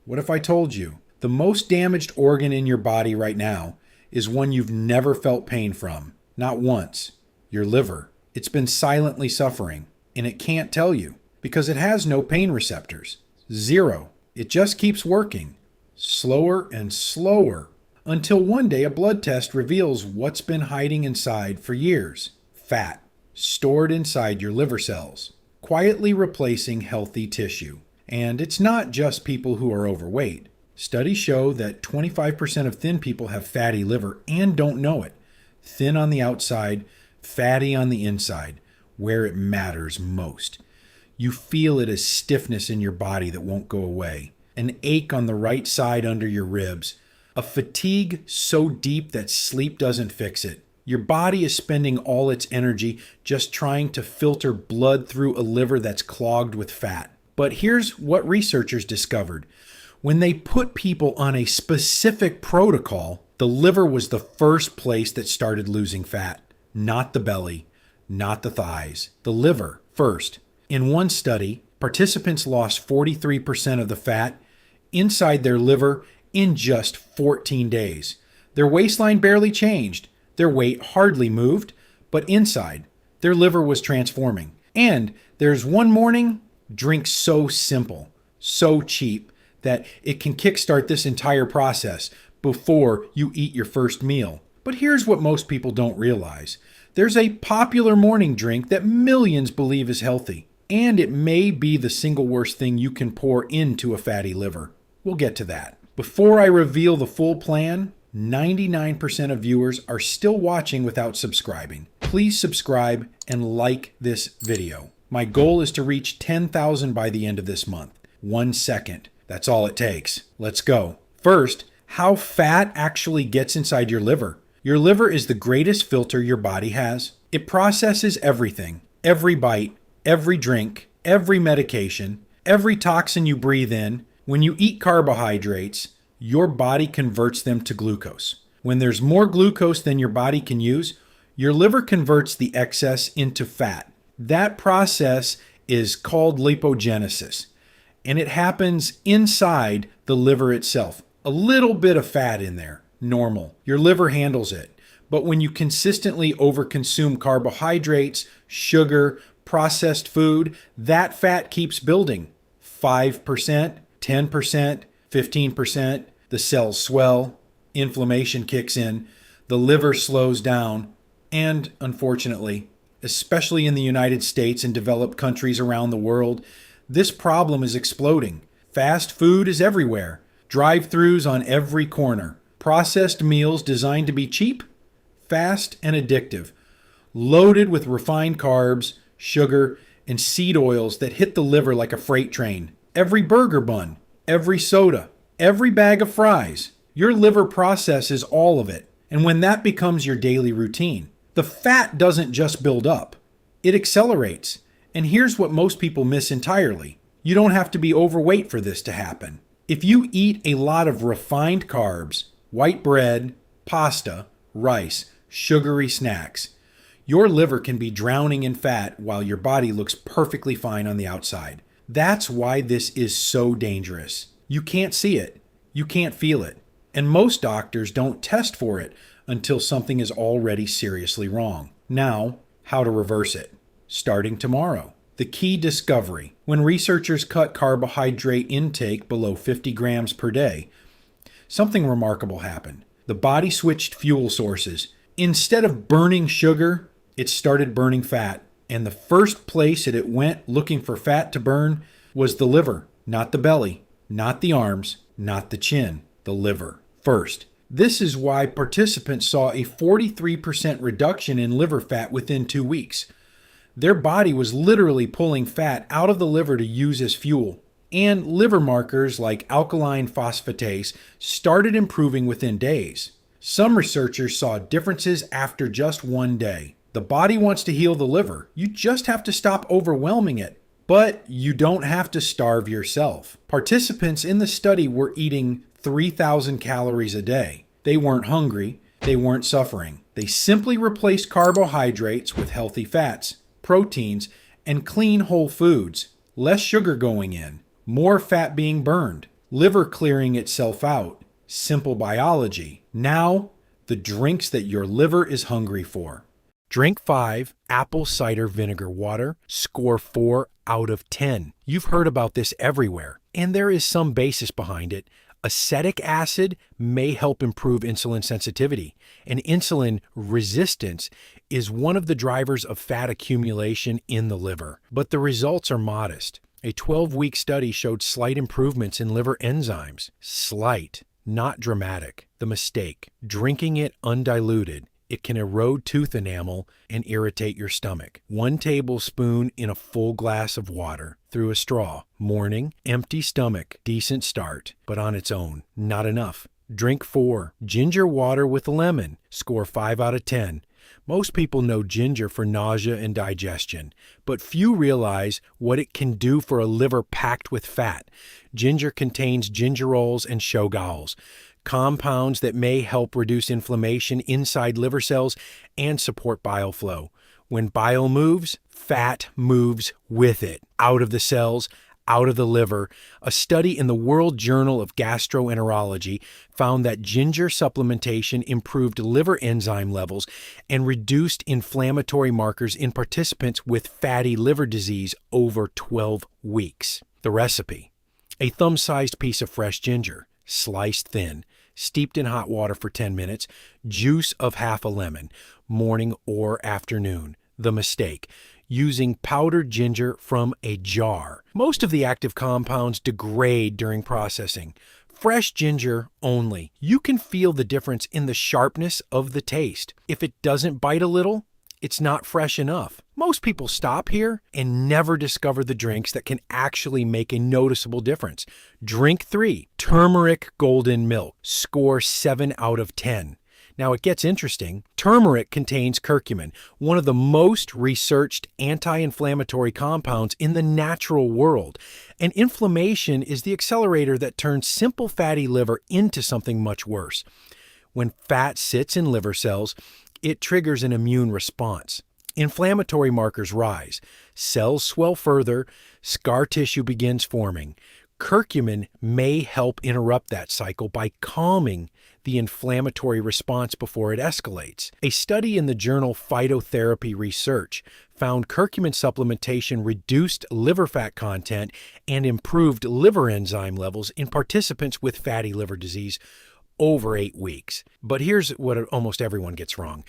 What if I told you the most damaged organ in your body right now is one you've never felt pain from? Not once. Your liver. It's been silently suffering, and it can't tell you because it has no pain receptors. Zero. It just keeps working, slower and slower, until one day a blood test reveals what's been hiding inside for years. Fat, stored inside your liver cells, quietly replacing healthy tissue. And it's not just people who are overweight. Studies show that 25% of thin people have fatty liver and don't know it. Thin on the outside, fatty on the inside, where it matters most. You feel it as stiffness in your body that won't go away, an ache on the right side under your ribs, a fatigue so deep that sleep doesn't fix it. Your body is spending all its energy just trying to filter blood through a liver that's clogged with fat. But here's what researchers discovered. When they put people on a specific protocol, the liver was the first place that started losing fat. Not the belly, not the thighs. The liver first. In one study, participants lost 43% of the fat inside their liver in just 14 days. Their waistline barely changed. Their weight hardly moved, but inside, their liver was transforming. And there's one morning drink so simple, so cheap, that it can kickstart this entire process before you eat your first meal. But here's what most people don't realize. There's a popular morning drink that millions believe is healthy, and it may be the single worst thing you can pour into a fatty liver. We'll get to that. Before I reveal the full plan, 99% of viewers are still watching without subscribing. Please subscribe and like this video. My goal is to reach 10,000 by the end of this month. 1 second. That's all it takes. Let's go. First, how fat actually gets inside your liver. Your liver is the greatest filter your body has. It processes everything. Every bite, every drink, every medication, every toxin you breathe in. When you eat carbohydrates, your body converts them to glucose. When there's more glucose than your body can use, your liver converts the excess into fat. That process is called lipogenesis, and it happens inside the liver itself. A little bit of fat in there, normal. Your liver handles it. But when you consistently overconsume carbohydrates, sugar, processed food, that fat keeps building. 5%, 10%, 15%, the cells swell, inflammation kicks in, the liver slows down, and unfortunately, especially in the United States and developed countries around the world, this problem is exploding. Fast food is everywhere. Drive-thrus on every corner. Processed meals designed to be cheap, fast, and addictive. Loaded with refined carbs, sugar, and seed oils that hit the liver like a freight train. Every burger bun, every soda, every bag of fries. Your liver processes all of it. And when that becomes your daily routine, the fat doesn't just build up. It accelerates. And here's what most people miss entirely. You don't have to be overweight for this to happen. If you eat a lot of refined carbs, white bread, pasta, rice, sugary snacks, your liver can be drowning in fat while your body looks perfectly fine on the outside. That's why this is so dangerous. You can't see it. You can't feel it. And most doctors don't test for it until something is already seriously wrong. Now, how to reverse it. Starting tomorrow. The key discovery. When researchers cut carbohydrate intake below 50 grams per day, something remarkable happened. The body switched fuel sources. Instead of burning sugar, it started burning fat. And the first place that it went looking for fat to burn was the liver, not the belly, not the arms, not the chin, the liver first. This is why participants saw a 43% reduction in liver fat within 2 weeks. Their body was literally pulling fat out of the liver to use as fuel. And liver markers like alkaline phosphatase started improving within days. Some researchers saw differences after just 1 day. The body wants to heal the liver. You just have to stop overwhelming it. But you don't have to starve yourself. Participants in the study were eating 3,000 calories a day. They weren't hungry. They weren't suffering. They simply replaced carbohydrates with healthy fats, proteins, and clean whole foods. Less sugar going in, more fat being burned. Liver clearing itself out. Simple biology. Now, the drinks that your liver is hungry for. Drink 5, apple cider vinegar water, score 4 out of 10. You've heard about this everywhere, and there is some basis behind it. Acetic acid may help improve insulin sensitivity, and insulin resistance is one of the drivers of fat accumulation in the liver, but the results are modest. A 12-week study showed slight improvements in liver enzymes. Slight, not dramatic. The mistake: drinking it undiluted. It can erode tooth enamel and irritate your stomach. 1 tablespoon in a full glass of water through a straw. Morning, empty stomach, decent start, but on its own, not enough. Drink 4, ginger water with lemon. Score 5 out of 10. Most people know ginger for nausea and digestion, but few realize what it can do for a liver packed with fat. Ginger contains gingerols and shogaols, compounds that may help reduce inflammation inside liver cells and support bile flow. When bile moves, fat moves with it, out of the cells, out of the liver. A study in the World Journal of Gastroenterology found that ginger supplementation improved liver enzyme levels and reduced inflammatory markers in participants with fatty liver disease over 12 weeks. The recipe: a thumb-sized piece of fresh ginger, sliced thin, steeped in hot water for 10 minutes, juice of half a lemon, morning or afternoon. The mistake: using powdered ginger from a jar. Most of the active compounds degrade during processing. Fresh ginger only. You can feel the difference in the sharpness of the taste. If it doesn't bite a little, it's not fresh enough. Most people stop here and never discover the drinks that can actually make a noticeable difference. Drink 3, turmeric golden milk. Score 7 out of 10. Now it gets interesting. Turmeric contains curcumin, one of the most researched anti-inflammatory compounds in the natural world. And inflammation is the accelerator that turns simple fatty liver into something much worse. When fat sits in liver cells, it triggers an immune response. Inflammatory markers rise. Cells swell further. Scar tissue begins forming. Curcumin may help interrupt that cycle by calming the inflammatory response before it escalates. A study in the journal Phytotherapy Research found curcumin supplementation reduced liver fat content and improved liver enzyme levels in participants with fatty liver disease over 8 weeks. But here's what almost everyone gets wrong.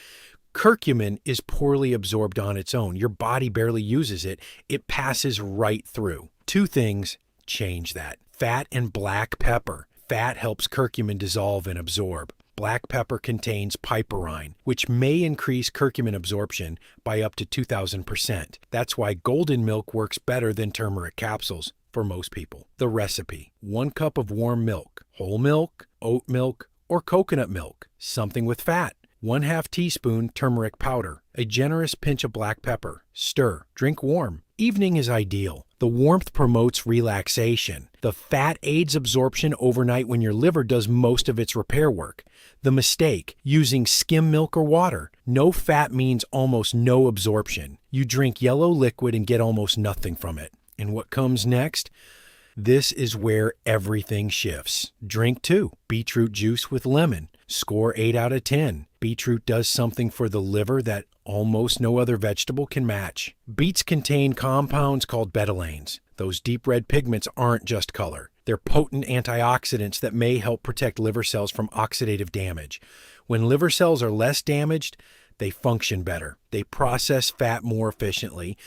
Curcumin is poorly absorbed on its own. Your body barely uses it. It passes right through. 2 things change that: fat and black pepper. Fat helps curcumin dissolve and absorb. Black pepper contains piperine, which may increase curcumin absorption by up to 2,000%. That's why golden milk works better than turmeric capsules for most people. The recipe: 1 cup of warm milk, whole milk, oat milk, or coconut milk, something with fat. 1/2 teaspoon turmeric powder, a generous pinch of black pepper. Stir. Drink warm. Evening is ideal. The warmth promotes relaxation. The fat aids absorption overnight when your liver does most of its repair work. The mistake: using skim milk or water. No fat means almost no absorption. You drink yellow liquid and get almost nothing from it. And what comes next? This is where everything shifts. Drink 2, beetroot juice with lemon. Score 8 out of 10. Beetroot does something for the liver that almost no other vegetable can match. Beets contain compounds called betalains. Those deep red pigments aren't just color. They're potent antioxidants that may help protect liver cells from oxidative damage. When liver cells are less damaged, they function better. They process fat more efficiently.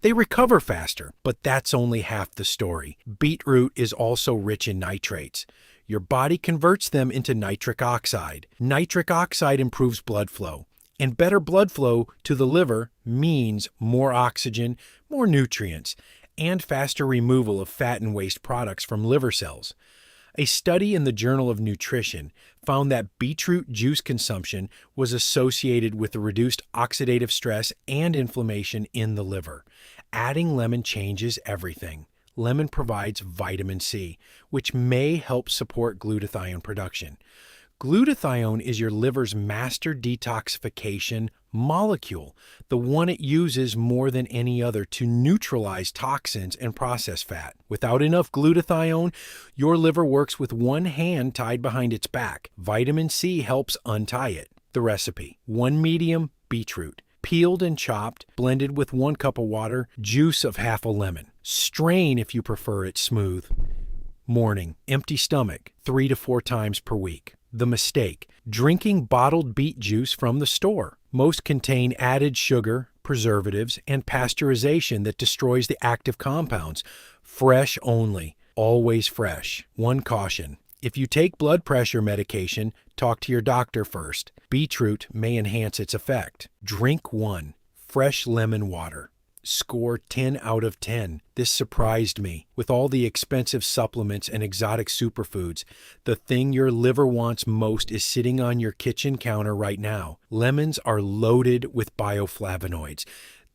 They recover faster, but that's only half the story. Beetroot is also rich in nitrates. Your body converts them into nitric oxide. Nitric oxide improves blood flow, and better blood flow to the liver means more oxygen, more nutrients, and faster removal of fat and waste products from liver cells. A study in the Journal of Nutrition found that beetroot juice consumption was associated with the reduced oxidative stress and inflammation in the liver. Adding lemon changes everything. Lemon provides vitamin C, which may help support glutathione production. Glutathione is your liver's master detoxification molecule, the one it uses more than any other to neutralize toxins and processed fat. Without enough glutathione, your liver works with one hand tied behind its back. Vitamin C helps untie it. The recipe: 1 medium beetroot, peeled and chopped, blended with 1 cup of water, juice of half a lemon. Strain if you prefer it smooth. Morning, empty stomach, 3 to 4 times per week. The mistake: drinking bottled beet juice from the store. Most contain added sugar, preservatives, and pasteurization that destroys the active compounds. Fresh only. Always fresh. One caution: if you take blood pressure medication, talk to your doctor first. Beetroot may enhance its effect. Drink 1. Fresh lemon water. Score 10 out of 10. This surprised me. With all the expensive supplements and exotic superfoods, the thing your liver wants most is sitting on your kitchen counter right now. Lemons are loaded with bioflavonoids.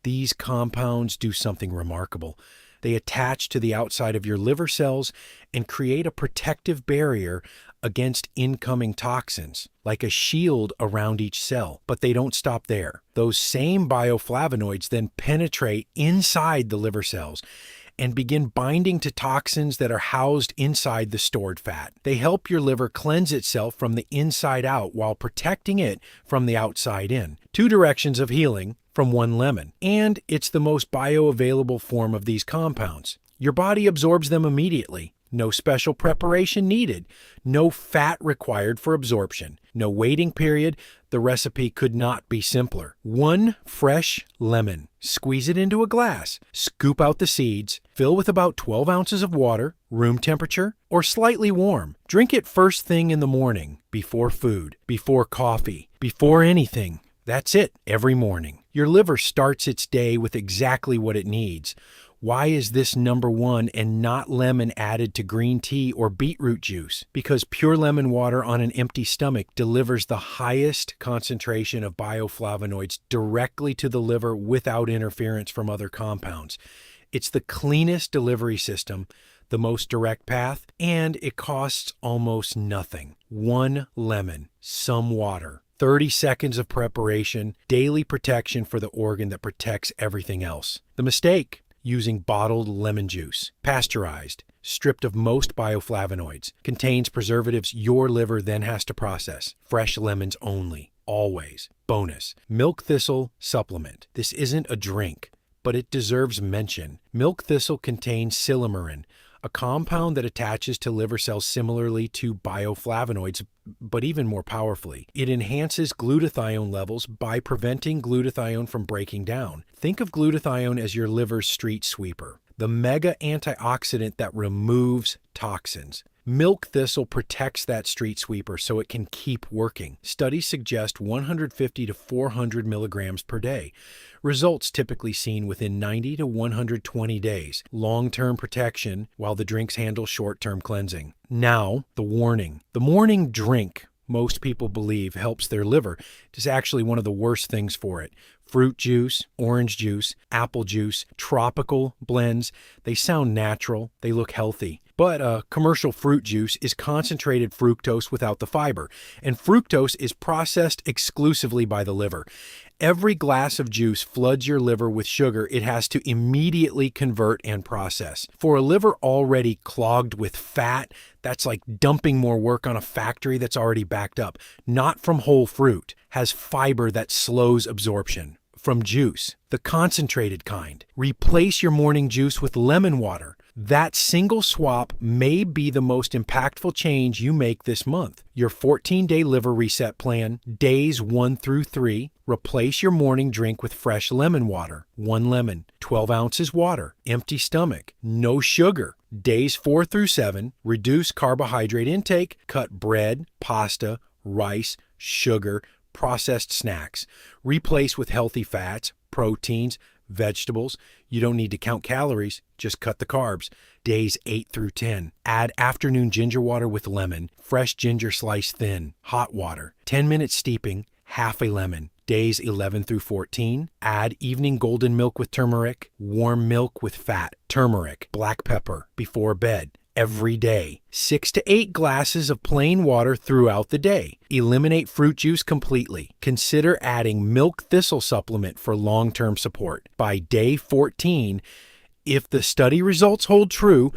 These compounds do something remarkable. They attach to the outside of your liver cells and create a protective barrier against incoming toxins, like a shield around each cell. But they don't stop there. Those same bioflavonoids then penetrate inside the liver cells and begin binding to toxins that are housed inside the stored fat. They help your liver cleanse itself from the inside out while protecting it from the outside in. 2 directions of healing from 1 lemon. And it's the most bioavailable form of these compounds. Your body absorbs them immediately. No special preparation needed. No fat required for absorption. No waiting period. The recipe could not be simpler. 1 fresh lemon. Squeeze it into a glass. Scoop out the seeds. Fill with about 12 ounces of water, room temperature, or slightly warm. Drink it first thing in the morning, before food, before coffee, before anything. That's it, every morning. Your liver starts its day with exactly what it needs. Why is this number 1 and not lemon added to green tea or beetroot juice? Because pure lemon water on an empty stomach delivers the highest concentration of bioflavonoids directly to the liver without interference from other compounds. It's the cleanest delivery system, the most direct path, and it costs almost nothing. 1 lemon, some water, 30 seconds of preparation, daily protection for the organ that protects everything else. The mistake: using bottled lemon juice, pasteurized, stripped of most bioflavonoids, contains preservatives your liver then has to process. Fresh lemons only, always. Bonus: milk thistle supplement. This isn't a drink, but it deserves mention. Milk thistle contains silymarin, a compound that attaches to liver cells similarly to bioflavonoids, but even more powerfully. It enhances glutathione levels by preventing glutathione from breaking down. Think of glutathione as your liver's street sweeper, the mega antioxidant that removes toxins. Milk thistle protects that street sweeper so it can keep working. Studies suggest 150 to 400 milligrams per day. Results typically seen within 90 to 120 days. Long-term protection while the drinks handle short-term cleansing. Now, the warning. The morning drink, most people believe, helps their liver. It is actually one of the worst things for it. Fruit juice, orange juice, apple juice, tropical blends, they sound natural, they look healthy. But commercial fruit juice is concentrated fructose without the fiber, and fructose is processed exclusively by the liver. Every glass of juice floods your liver with sugar it has to immediately convert and process. For a liver already clogged with fat, that's like dumping more work on a factory that's already backed up. Not from whole fruit, has fiber that slows absorption. From juice, the concentrated kind. Replace your morning juice with lemon water. That single swap may be the most impactful change you make this month. Your 14-day liver reset plan, days 1 through 3, replace your morning drink with fresh lemon water. 1 lemon, 12 ounces water, empty stomach, no sugar. Days 4 through 7, reduce carbohydrate intake, cut bread, pasta, rice, sugar, processed snacks. Replace with healthy fats, proteins, vegetables. You don't need to count calories, just cut the carbs. Days 8 through 10. Add afternoon ginger water with lemon, fresh ginger sliced thin, hot water, 10 minutes steeping, half a lemon. Days 11 through 14. Add evening golden milk with turmeric, warm milk with fat, turmeric, black pepper before bed. every day. 6 to 8 glasses of plain water throughout the day. Eliminate fruit juice completely. Consider adding milk thistle supplement for long-term support. By day 14, if the study results hold true,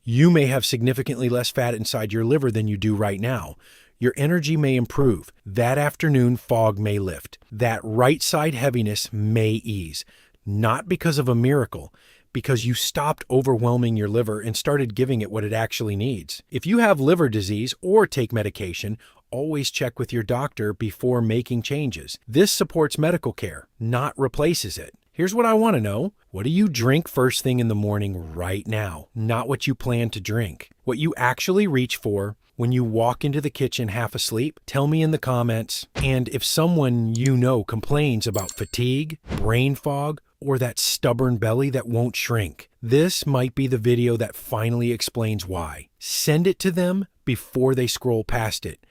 you may have significantly less fat inside your liver than you do right now. Your energy may improve. That afternoon fog may lift. That right side heaviness may ease. Not because of a miracle, because you stopped overwhelming your liver and started giving it what it actually needs. If you have liver disease or take medication, always check with your doctor before making changes. This supports medical care, not replaces it. Here's what I want to know. What do you drink first thing in the morning right now? Not what you plan to drink. What you actually reach for when you walk into the kitchen half asleep? Tell me in the comments. And if someone you know complains about fatigue, brain fog, or that stubborn belly that won't shrink, this might be the video that finally explains why. Send it to them before they scroll past it.